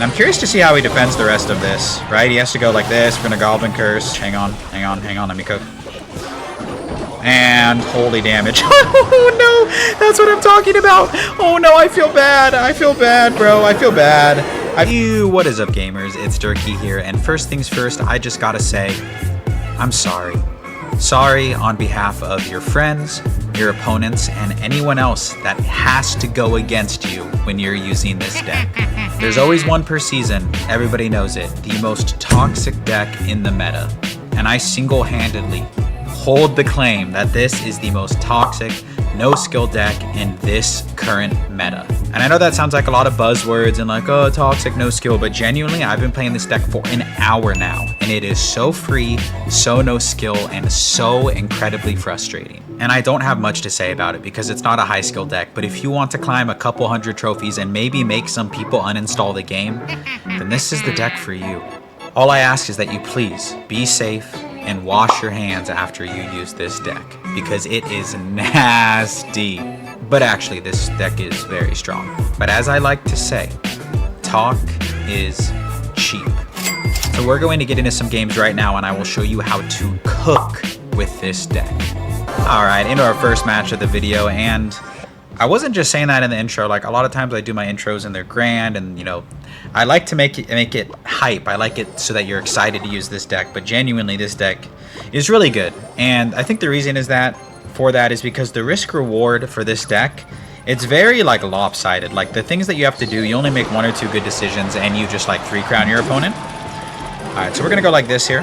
And I'm curious to see how he defends the rest of this, right? He has to go like this. We're going to Goblin Curse. Hang on. Let me cook. And holy damage. Oh no, that's what I'm talking about. Oh no, I feel bad. I feel bad, bro. I feel bad. What is up, gamers? It's Durkee here. And first things first, I just gotta say, I'm sorry. Sorry on behalf of your friends, your opponents, and anyone else that has to go against you when you're using this deck. There's always one per season, everybody knows it, the most toxic deck in the meta. And I single-handedly hold the claim that this is the most toxic, no-skill deck in this current meta. And I know that sounds like a lot of buzzwords and like, oh, toxic, no skill, but genuinely, I've been playing this deck for an hour now, and it is so free, so no skill, and so incredibly frustrating. And I don't have much to say about it because it's not a high skill deck, but if you want to climb a couple hundred trophies and maybe make some people uninstall the game, then this is the deck for you. All I ask is that you please be safe and wash your hands after you use this deck, because it is nasty. But actually, this deck is very strong. But as I like to say, talk is cheap. So we're going to get into some games right now, and I will show you how to cook with this deck. All right, into our first match of the video, and I wasn't just saying that in the intro. Like, a lot of times I do my intros and they're grand, and you know, I like to make it hype. I like it so that you're excited to use this deck. But genuinely, this deck is really good, and I think the reason is that is because the risk reward for this deck, it's very like lopsided. Like, the things that you have to do, you only make one or two good decisions, and you just like 3-crown your opponent. All right, so we're gonna go like this here.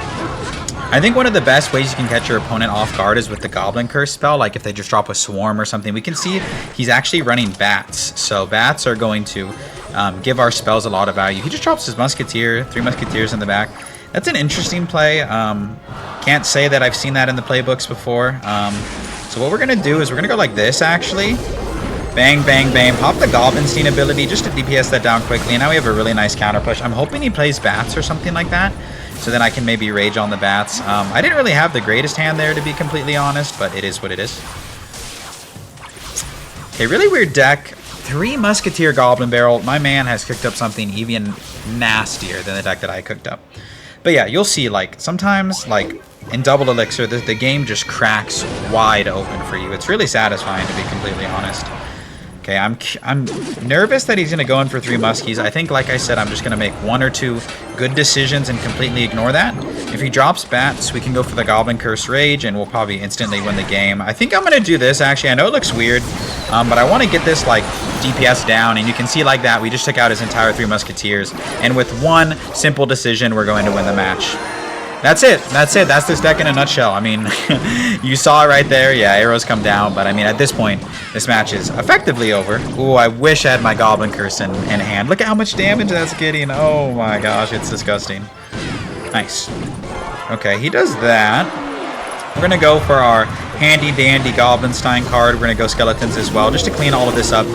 I think one of the best ways you can catch your opponent off guard is with the Goblin Curse spell. Like, if they just drop a swarm or something, we can see he's actually running bats. So bats are going to give our spells a lot of value. He just drops his Musketeer, 3 Musketeers in the back. That's an interesting play. Can't say that I've seen that in the playbooks before. So what we're going to do is we're going to go like this, actually. Bang, bang, bang. Pop the Goblinstein ability just to DPS that down quickly. And now we have a really nice counter push. I'm hoping he plays bats or something like that, so then I can maybe rage on the bats. I didn't really have the greatest hand there, to be completely honest, but it is what it is. Okay, really weird deck. 3 Musketeer Goblin Barrel. My man has cooked up something even nastier than the deck that I cooked up. But yeah, you'll see, like, sometimes, like, in Double Elixir, the game just cracks wide open for you. It's really satisfying, to be completely honest. Okay, I'm nervous that he's going to go in for 3 Muskies. I think, like I said, I'm just going to make 1 or 2 good decisions and completely ignore that. If he drops bats, we can go for the Goblin Curse Rage, and we'll probably instantly win the game. I think I'm going to do this, actually. I know it looks weird, but I want to get this, like, DPS down, and you can see like that, we just took out his entire 3 Musketeers, and with 1 simple decision, we're going to win the match. That's it. That's it. That's this deck in a nutshell. I mean, you saw it right there. Yeah, arrows come down. But, I mean, at this point, this match is effectively over. Ooh, I wish I had my Goblin Curse in hand. Look at how much damage that's getting. Oh, my gosh. It's disgusting. Nice. Okay, he does that. We're going to go for our handy-dandy Goblinstein card. We're going to go Skeletons as well, just to clean all of this up.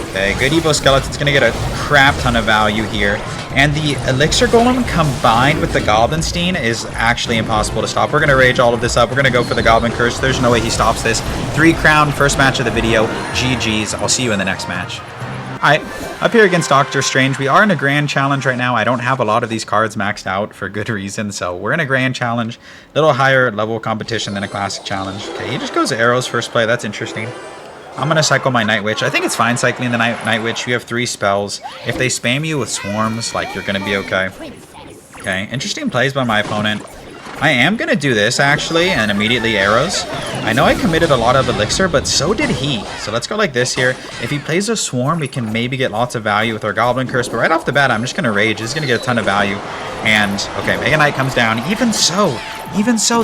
Okay, good Evo Skeleton's going to get a crap ton of value here. And the Elixir Golem combined with the Goblinstein is actually impossible to stop. We're going to rage all of this up. We're going to go for the Goblin Curse. There's no way he stops this. 3 crown, first match of the video. GG's. I'll see you in the next match. Alright, up here against Doctor Strange. We are in a grand challenge right now. I don't have a lot of these cards maxed out for good reason, so we're in a grand challenge. A little higher level competition than a classic challenge. Okay, he just goes arrows first play. That's interesting. I'm going to cycle my Night Witch. I think it's fine cycling the Night Witch. You have 3 spells. If they spam you with swarms, like, you're going to be okay. Okay, interesting plays by my opponent. I am going to do this, actually, and immediately arrows. I know I committed a lot of Elixir, but so did he. So let's go like this here. If he plays a swarm, we can maybe get lots of value with our Goblin Curse. But right off the bat, I'm just going to rage. This is going to get a ton of value. And, okay, Mega Knight comes down. Even so,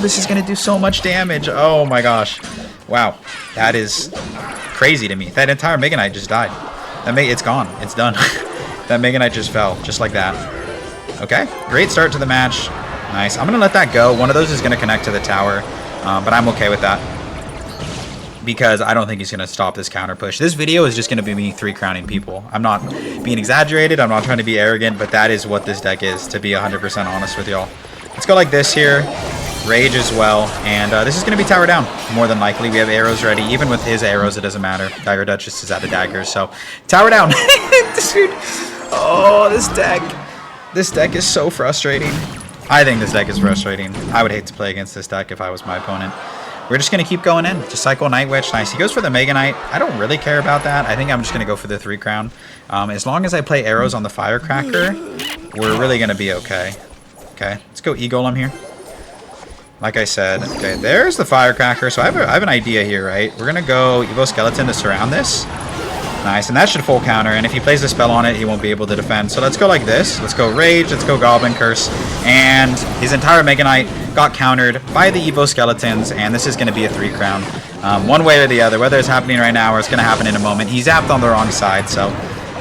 this is going to do so much damage. Oh, my gosh. Wow, that is crazy to me. That entire Mega Knight just died. It's gone. It's done. That Mega Knight just fell, just like that. Okay, great start to the match. Nice. I'm going to let that go. One of those is going to connect to the tower, but I'm okay with that, because I don't think he's going to stop this counter push. This video is just going to be me 3-crowning people. I'm not being exaggerated. I'm not trying to be arrogant, but that is what this deck is, to be 100% honest with y'all. Let's go like this here. Rage as well, and this is going to be tower down, more than likely. We have arrows ready. Even with his arrows, it doesn't matter. Dagger Duchess is out of daggers, so tower down. Dude, Oh, this deck. This deck is so frustrating. I think this deck is frustrating. I would hate to play against this deck if I was my opponent. We're just going to keep going in. Just cycle Night Witch. Nice. He goes for the Mega Knight. I don't really care about that. I think I'm just going to go for the 3 crown. As long as I play arrows on the Firecracker, we're really going to be okay. Okay, let's go E-Golem here. Like I said, okay, there's the Firecracker. So I have an idea here, right? We're going to go Evo Skeleton to surround this. Nice, and that should full counter, and if he plays a spell on it, he won't be able to defend. So let's go like this. Let's go Rage, let's go Goblin Curse, and his entire Mega Knight got countered by the Evo Skeletons, and this is going to be a 3 crown. One way or the other, whether it's happening right now or it's going to happen in a moment. He's zapped on the wrong side, so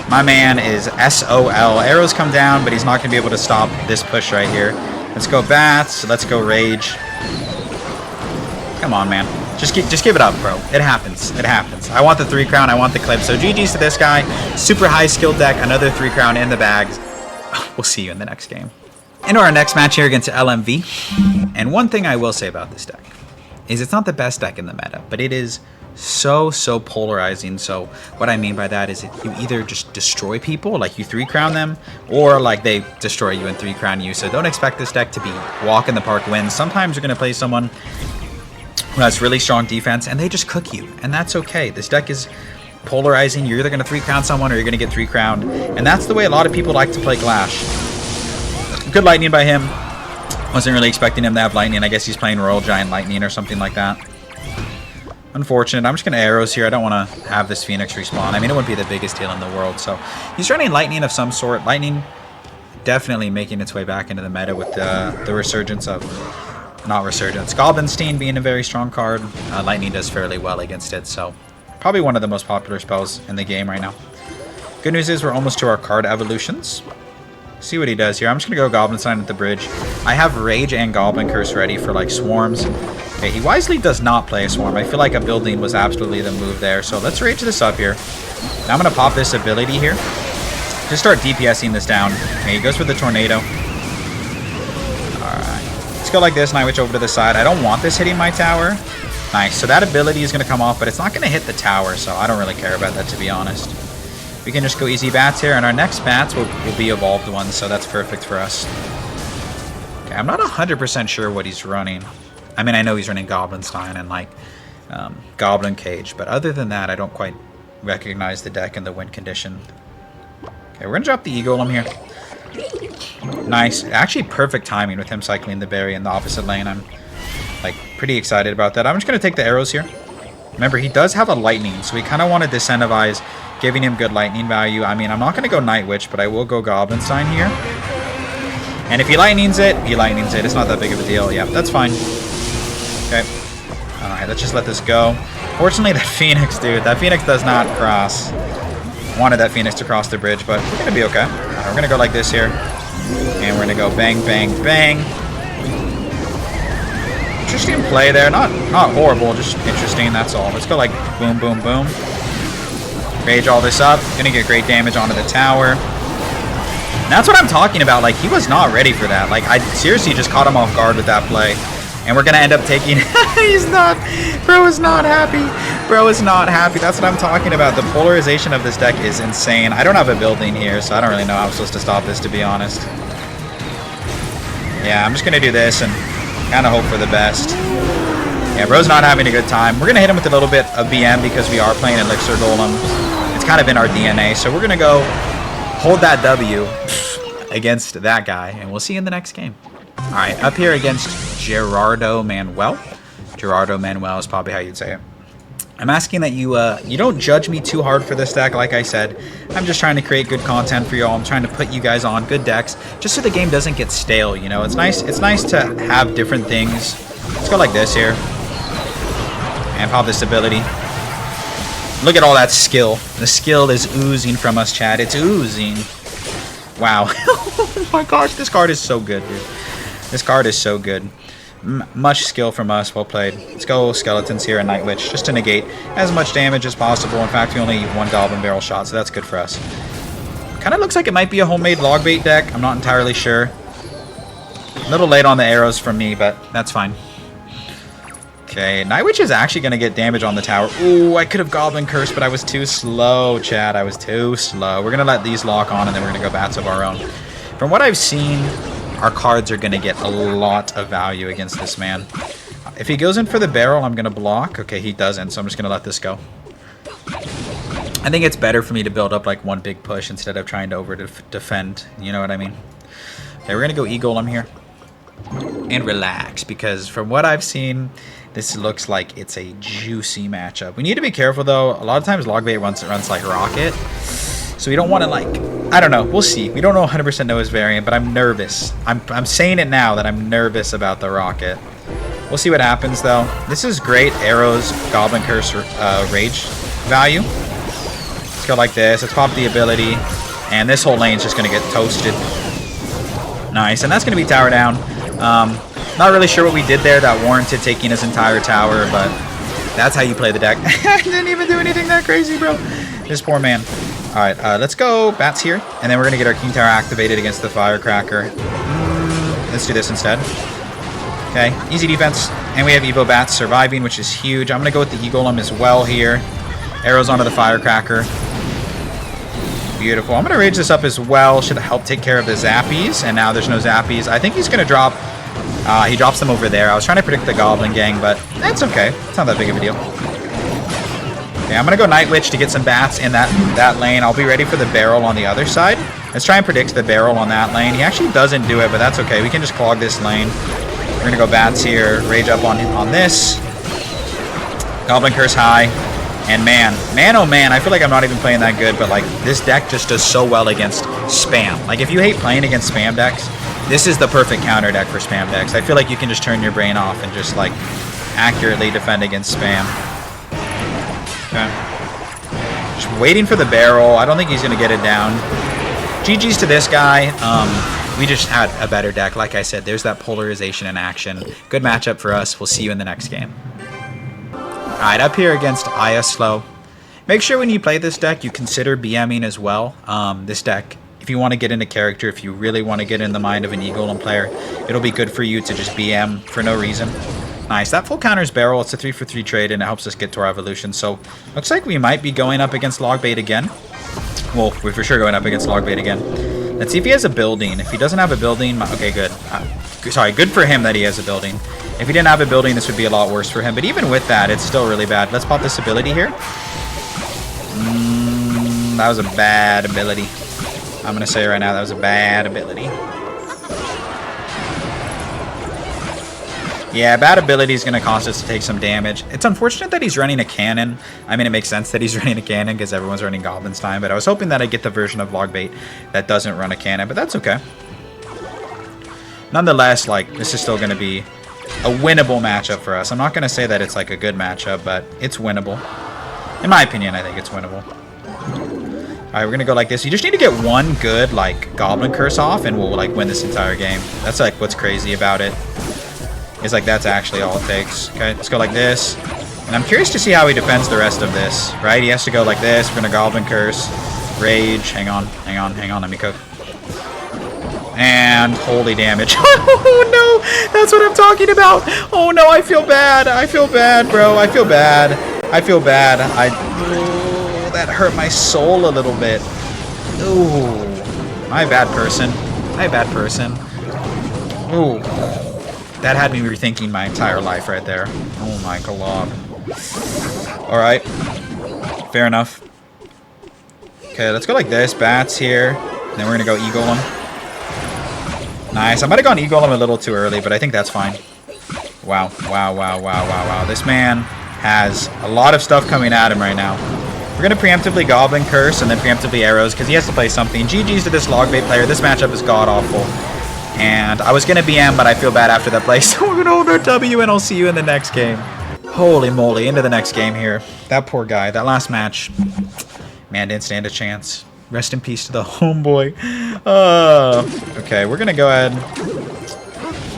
my man is SOL. Arrows come down, but he's not going to be able to stop this push right here. Let's go Bats, let's go Rage. Come on, man. Just give it up, bro. It happens. It happens. I want the 3 crown. I want the clip. So GG's to this guy. Super high skill deck. Another 3 crown in the bags. We'll see you in the next game. Into our next match here against LMV. And one thing I will say about this deck is it's not the best deck in the meta, but it is so polarizing. So what I mean by that is you either just destroy people, like you 3 crown them, or like they destroy you and 3 crown you. So don't expect this deck to be walk in the park wins. Sometimes you're going to play someone who has really strong defense, and they just cook you, and that's okay. This deck is polarizing. You're either going to 3 crown someone, or you're going to get 3 crowned, and that's the way a lot of people like to play Clash. Good Lightning by him. Wasn't really expecting him to have Lightning. I guess he's playing Royal Giant Lightning or something like that. Unfortunate. I'm just going to Arrows here. I don't want to have this Phoenix respawn. I mean, it wouldn't be the biggest deal in the world, so he's running Lightning of some sort. Lightning definitely making its way back into the meta with the resurgence of... Not Resurgence. Goblinstein being a very strong card. Lightning does fairly well against it, so probably one of the most popular spells in the game right now. Good news is we're almost to our card evolutions. See what he does here. I'm just going to go Goblinstein at the bridge. I have Rage and Goblin Curse ready for like swarms. Okay, he wisely does not play a swarm. I feel like a building was absolutely the move there, so let's Rage this up here. Now I'm going to pop this ability here. Just start DPSing this down. Okay, he goes for the Tornado. Go like this, Night Witch over to the side. I don't want this hitting my tower. Nice. So that ability is going to come off, but it's not going to hit the tower, so I don't really care about that, to be honest. We can just go easy Bats here, and our next Bats will be evolved ones, so that's perfect for us. Okay, I'm not 100% sure what he's running. I mean, I know he's running Goblinstein and, like, Goblin Cage, but other than that, I don't quite recognize the deck and the win condition. Okay, we're going to drop the E-Golem here. Nice. Actually, perfect timing with him cycling the berry in the opposite lane. I'm, like, pretty excited about that. I'm just going to take the arrows here. Remember, he does have a lightning, so we kind of want to disincentivize giving him good lightning value. I mean, I'm not going to go Night Witch, but I will go Goblinstein here. And if he lightnings it, he lightnings it. It's not that big of a deal. Yeah, that's fine. Okay. Alright, let's just let this go. Fortunately, that Phoenix, dude, that Phoenix does not cross. Wanted that Phoenix to cross the bridge, but we're going to be okay. We're going to go like this here. And we're going to go bang, bang, bang. Interesting play there. Not horrible, just interesting, that's all. Let's go like boom, boom, boom. Rage all this up. Going to get great damage onto the tower. And that's what I'm talking about. Like, he was not ready for that. Like, I seriously just caught him off guard with that play. And we're going to end up taking... He's not... Bro is not happy. Bro is not happy. That's what I'm talking about. The polarization of this deck is insane. I don't have a building here, so I don't really know how I'm supposed to stop this, to be honest. Yeah, I'm just going to do this and kind of hope for the best. Yeah, bro's not having a good time. We're going to hit him with a little bit of BM because we are playing Elixir Golems. It's kind of in our DNA, so we're going to go hold that W against that guy, and we'll see you in the next game. All right, up here against Gerardo Manuel. Gerardo Manuel is probably how you'd say it. I'm asking that you don't judge me too hard for this deck. Like I said, I'm just trying to create good content for y'all. I'm trying to put you guys on good decks, just so the game doesn't get stale. You know, it's nice to have different things. Let's go like this here, and pop this ability. Look at all that skill. The skill is oozing from us, Chad. It's oozing. Wow. Oh my gosh, this card is so good, dude. This card is so good. Much skill from us. Well played. Let's go Skeletons here and Night Witch, just to negate as much damage as possible. In fact, we only need one Goblin Barrel shot, so that's good for us. Kind of looks like it might be a homemade log bait deck. I'm not entirely sure. A little late on the arrows from me, but that's fine. Okay, Night Witch is actually going to get damage on the tower. Ooh, I could have Goblin Curse, but I was too slow, Chad. I was too slow. We're going to let these lock on, and then we're going to go bats of our own. From what I've seen, our cards are going to get a lot of value against this man. If he goes in for the barrel, I'm going to block. Okay, he doesn't, so I'm just going to let this go. I think it's better for me to build up like one big push instead of trying to over-defend. You know what I mean? Okay, we're going to go E-Golem here. And relax, because from what I've seen, this looks like it's a juicy matchup. We need to be careful, though. A lot of times Logbait runs like Rocket. So we don't want to, like... I don't know. We'll see. We don't know 100% know his variant, but I'm nervous. I'm saying it now that I'm nervous about the Rocket. We'll see what happens, though. This is great Arrows, Goblin Curse, Rage value. Let's go like this. Let's pop the ability. And this whole lane's just going to get toasted. Nice. And that's going to be tower down. Not really sure what we did there that warranted taking his entire tower, but that's how you play the deck. I didn't even do anything that crazy, bro. This poor man. All right, let's go bats here, and then we're going to get our King Tower activated against the Firecracker. Let's do this instead. Okay, easy defense, and we have Evo Bats surviving, which is huge. I'm going to go with the E-Golem as well here. Arrows onto the Firecracker. Beautiful. I'm going to rage this up as well. Should help take care of the Zappies, and now there's no Zappies. I think he's going to drop... he drops them over there. I was trying to predict the Goblin Gang, but that's okay. It's not that big of a deal. Okay, I'm going to go Night Witch to get some bats in that lane. I'll be ready for the barrel on the other side. Let's try and predict the barrel on that lane. He actually doesn't do it, but that's okay. We can just clog this lane. We're going to go bats here. Rage up on this. Goblin Curse high. And man, oh man, I feel like I'm not even playing that good, but like this deck just does so well against spam. Like if you hate playing against spam decks, this is the perfect counter deck for spam decks. I feel like you can just turn your brain off and just like accurately defend against spam. Okay. Just waiting for the barrel. I don't think he's going to get it down. GG's to this guy. We just had a better deck. Like I said, there's that polarization in action. Good matchup for us. We'll see you in the next game. Alright, up here against Aya Slow. Make sure when you play this deck, you consider BMing as well. This deck, if you want to get into character, if you really want to get in the mind of an E-Golem player, it'll be good for you to just BM for no reason. Nice. That full counters barrel. It's a 3-for-3 trade, and it helps us get to our evolution. So, looks like we might be going up against Logbait again. Well, we're for sure going up against Logbait again. Let's see if he has a building. If he doesn't have a building... Okay, good. Sorry, good for him that he has a building. If he didn't have a building, this would be a lot worse for him. But even with that, it's still really bad. Let's pop this ability here. That was a bad ability. I'm going to say right now, that was a bad ability. Yeah, bad ability is going to cost us to take some damage. It's unfortunate that he's running a cannon. I mean, it makes sense that he's running a cannon because everyone's running Goblinstein. But I was hoping that I'd get the version of Logbait that doesn't run a cannon. But that's okay. Nonetheless, like, this is still going to be a winnable matchup for us. I'm not going to say that it's like a good matchup, but it's winnable. In my opinion, I think it's winnable. Alright, we're going to go like this. You just need to get one good, like, Goblin Curse off, and we'll, like, win this entire game. That's, like, what's crazy about it. It's like, that's actually all it takes. Okay, let's go like this. And I'm curious to see how he defends the rest of this, right? He has to go like this. We're going to Goblin Curse. Rage. Hang on. Let me cook. And holy damage. Oh no, that's what I'm talking about. Oh no, I feel bad, bro. I feel bad. Oh, that hurt my soul a little bit. Ooh, my bad person. Ooh, that had me rethinking my entire life right there. Oh my god. All right, fair enough. Okay, let's go like this. Bats here. And then we're gonna go E-Golem. Nice. I might have gone E-Golem a little too early, but I think that's fine. Wow. This man has a lot of stuff coming at him right now. We're going to preemptively Goblin Curse and then preemptively Arrows because he has to play something. GG's to this Logbait player. This matchup is god-awful. And I was going to BM, but I feel bad after that play. So we're going to hold our W, and I'll see you in the next game. Holy moly. Into the next game here. That poor guy. That last match. Man, didn't stand a chance. Rest in peace to the homeboy. Okay, we're going to go ahead.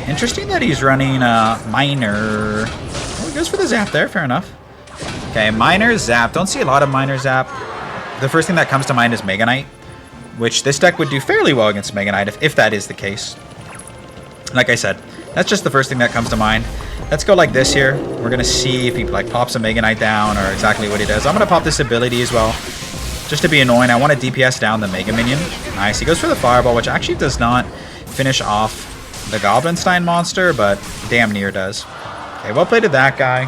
Interesting that he's running Miner. Oh, he goes for the Zap there. Fair enough. Okay, Miner, Zap. Don't see a lot of Miner, Zap. The first thing that comes to mind is Mega Knight, which this deck would do fairly well against Mega Knight if that is the case. Like I said, That's just the first thing that comes to mind. Let's go like this here. We're going to see if he like pops a Mega Knight down or exactly what he does. I'm going to pop this ability as well, just to be annoying. I want to DPS down the Mega Minion. Nice. He goes for the Fireball, which actually does not finish off the Goblinstein monster, but damn near does. Okay, well played to that guy.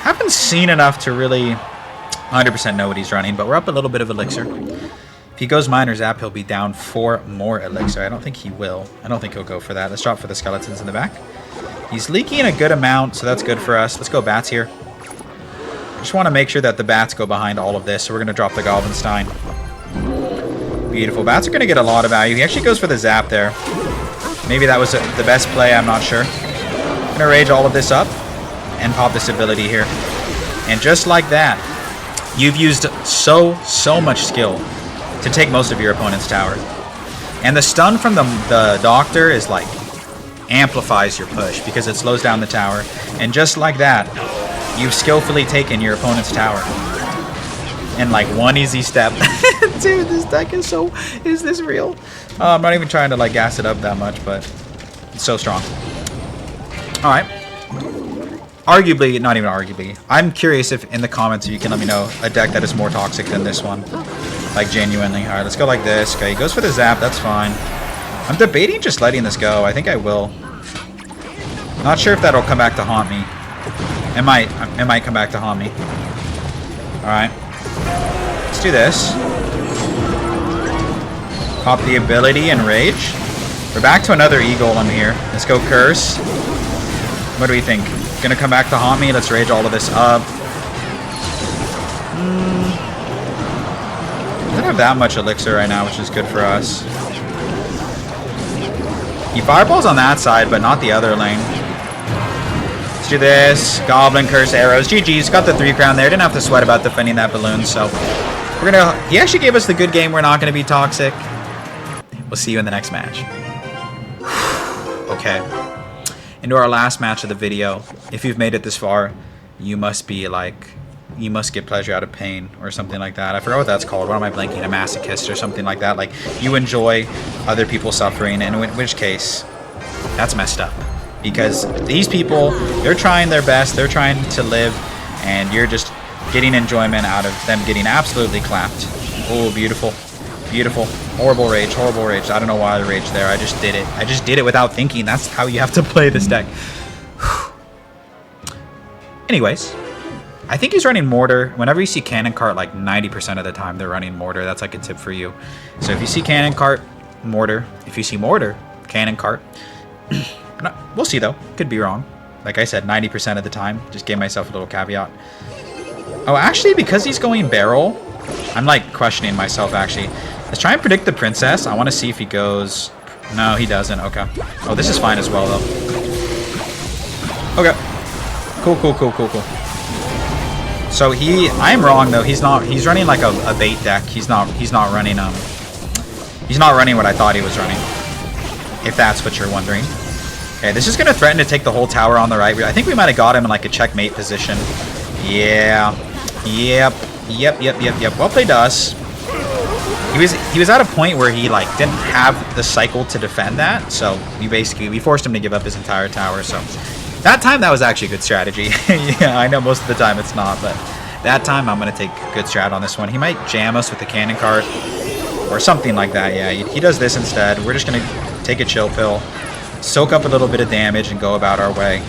Haven't seen enough to really 100% know what he's running, but we're up a little bit of Elixir. If he goes Minor Zap, he'll be down 4 more Elixir. I don't think he will. I don't think he'll go for that. Let's drop for the skeletons in the back. He's leaking a good amount, so that's good for us. Let's go Bats here. Just want to make sure that the Bats go behind all of this, so we're going to drop the Goblinstein. Beautiful. Bats are going to get a lot of value. He actually goes for the Zap there. Maybe that was the best play, I'm not sure. I'm going to rage all of this up and pop this ability here. And just like that, you've used so much skill to take most of your opponent's tower. And the stun from the Doctor is like amplifies your push because it slows down the tower. And just like that, you've skillfully taken your opponent's tower in like one easy step. Dude, this deck is so... Is this real? I'm not even trying to like gas it up that much, but it's so strong. Alright. Arguably, not even arguably. I'm curious if in the comments you can let me know a deck that is more toxic than this one. Like genuinely. Alright, let's go like this. Okay, he goes for the Zap, that's fine. I'm debating just letting this go. I think I will. Not sure if that'll come back to haunt me. It might come back to haunt me. Alright. Let's do this. Pop the ability and rage. We're back to another E-Golem here. Let's go Curse. What do we think? Gonna come back to haunt me? Let's rage all of this up. We don't have that much elixir right now, which is good for us. He fireballs on that side, but not the other lane. Let's do this. Goblin, Curse, Arrows. GG's. Got the 3 crown there. Didn't have to sweat about defending that balloon, so... We're gonna... He actually gave us the good game. We're not gonna be toxic. We'll see you in the next match. Okay. Into our last match of the video. If you've made it this far, you must be like... You must get pleasure out of pain or something like that. I forgot what that's called. What am I blanking? A masochist or something like that. Like, you enjoy other people suffering, and in which case, that's messed up. Because these people, they're trying their best, they're trying to live, and you're just getting enjoyment out of them getting absolutely clapped. Oh, beautiful. Beautiful. Horrible rage, horrible rage. I don't know why I raged there. I just did it. I just did it without thinking. That's how you have to play this deck. Anyways. I think he's running Mortar. Whenever you see Cannon Cart, like 90% of the time they're running Mortar. That's like a tip for you. So if you see Cannon Cart, Mortar. If you see Mortar, Cannon Cart. We'll see though. Could be wrong. Like I said, 90% of the time. Just gave myself a little caveat. Oh, actually, because he's going Barrel, I'm like questioning myself actually. Let's try and predict the Princess. I want to see if he goes... No, he doesn't. Okay. Oh, this is fine as well though. Okay. Cool. So I'm wrong though. He's running like a bait deck. He's not running what I thought he was running. If that's what you're wondering. Okay, this is gonna threaten to take the whole tower on the right. I think we might have got him in like a checkmate position. Yeah. Yep. Well played to us. He was at a point where he like didn't have the cycle to defend that, so we forced him to give up his entire tower. So that time, that was actually a good strategy. Yeah, I know most of the time it's not, but that time I'm going to take good strat on this one. He might jam us with the Cannon Cart or something like that. Yeah, he does this instead. We're just going to take a chill pill, soak up a little bit of damage, and go about our way.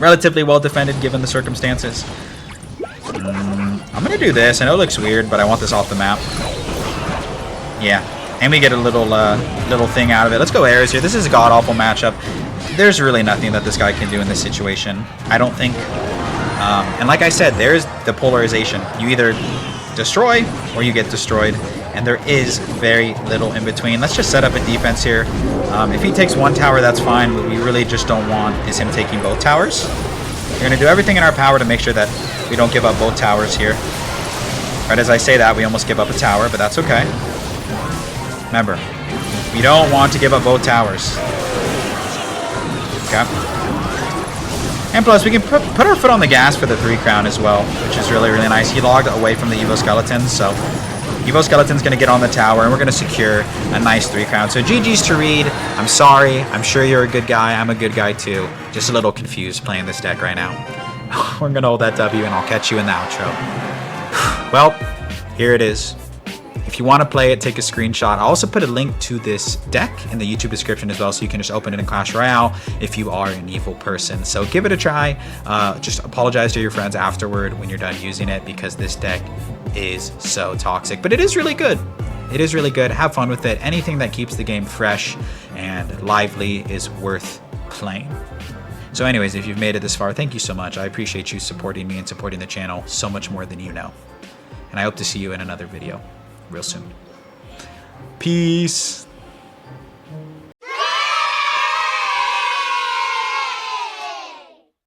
Relatively well defended given the circumstances. I'm going to do this. I know it looks weird, but I want this off the map. Yeah, and we get a little thing out of it. Let's go Ares here. This is a god-awful matchup. There's really nothing that this guy can do in this situation, I don't think. And like I said, there's the polarization. You either destroy or you get destroyed, and there is very little in between. Let's just set up a defense here. If he takes one tower, that's fine. What we really just don't want is him taking both towers. We're going to do everything in our power to make sure that we don't give up both towers here. Right as I say that, we almost give up a tower, but that's okay. Remember, we don't want to give up both towers. Okay. And plus, we can put our foot on the gas for the 3 crown as well, which is really nice. He logged away from the Evo Skeletons, so Evo Skeleton's going to get on the tower, and we're going to secure a nice 3 crown. So GG's to Reed. I'm sorry. I'm sure you're a good guy. I'm a good guy too. Just a little confused playing this deck right now. We're going to hold that W, and I'll catch you in the outro. Well, here it is. If you want to play it, take a screenshot. I'll also put a link to this deck in the YouTube description as well, so you can just open it in Clash Royale if you are an evil person. So give it a try. Just apologize to your friends afterward when you're done using it, because this deck is so toxic. But it is really good. It is really good. Have fun with it. Anything that keeps the game fresh and lively is worth playing. So anyways, if you've made it this far, thank you so much. I appreciate you supporting me and supporting the channel so much more than you know. And I hope to see you in another video real soon. Peace.